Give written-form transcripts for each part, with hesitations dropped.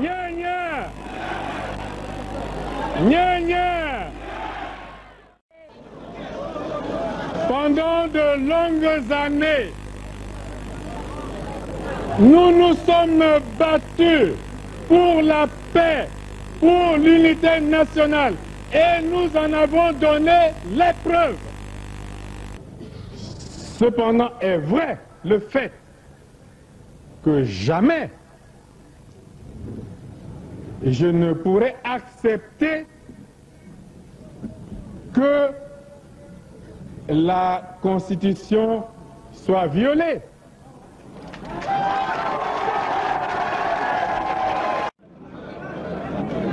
Nya nya! Nya nya! Pendant de longues années, nous nous sommes battus pour la paix, pour l'unité nationale, et nous en avons donné les preuves. Cependant, est vrai le fait que jamais je ne pourrai accepter que la Constitution soit violée.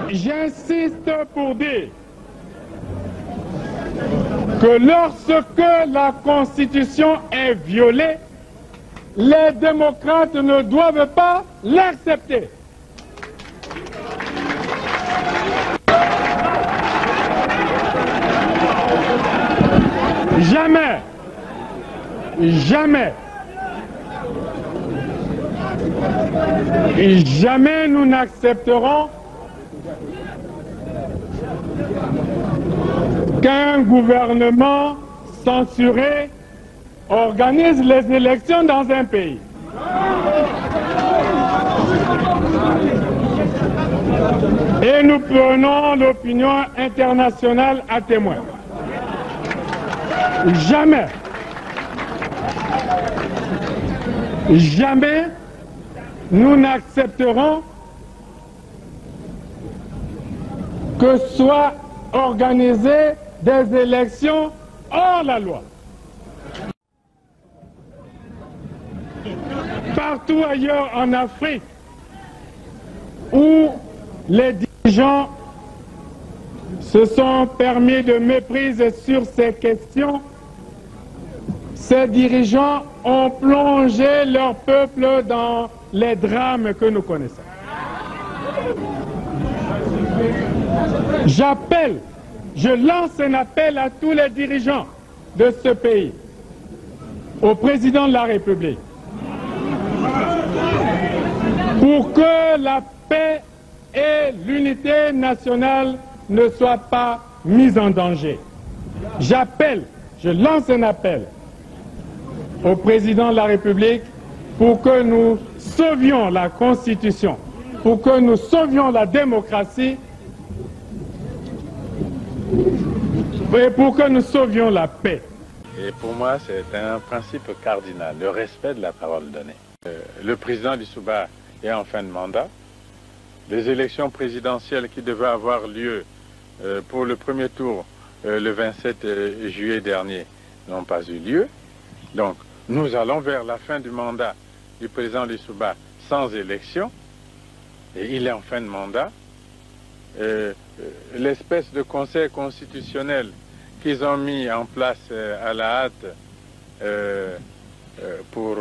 J'insiste pour dire que lorsque la Constitution est violée, les démocrates ne doivent pas l'accepter. Jamais, jamais, jamais nous n'accepterons qu'un gouvernement censuré organise les élections dans un pays. Et nous prenons l'opinion internationale à témoin. Jamais, jamais nous n'accepterons que soient organisées des élections hors la loi. Partout ailleurs en Afrique où les dirigeants se sont permis de méprise sur ces questions, ces dirigeants ont plongé leur peuple dans les drames que nous connaissons. Je lance un appel à tous les dirigeants de ce pays, au président de la République, pour que la paix et l'unité nationale ne soient pas mises en danger. Je lance un appel au président de la République pour que nous sauvions la Constitution, pour que nous sauvions la démocratie et pour que nous sauvions la paix. Et pour moi, c'est un principe cardinal, le respect de la parole donnée. Le président Lissouba est en fin de mandat. Les élections présidentielles qui devaient avoir lieu pour le premier tour le 27 juillet dernier n'ont pas eu lieu. Donc, nous allons vers la fin du mandat du président Lissouba sans élection. Et il est en fin de mandat. L'espèce de conseil constitutionnel qu'ils ont mis en place à la hâte pour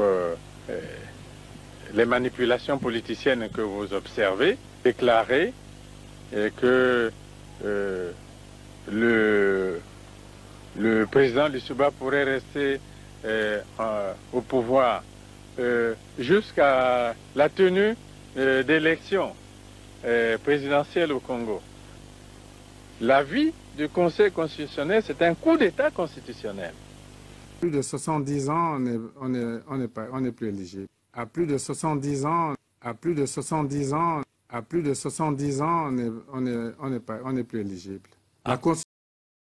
les manipulations politiciennes que vous observez, déclarer que le président Lissouba pourrait rester au pouvoir jusqu'à la tenue d'élections présidentielles au Congo. L'avis du Conseil constitutionnel, c'est un coup d'État constitutionnel. À plus de 70 ans, on n'est plus éligible. À plus de 70 ans, on n'est plus éligible.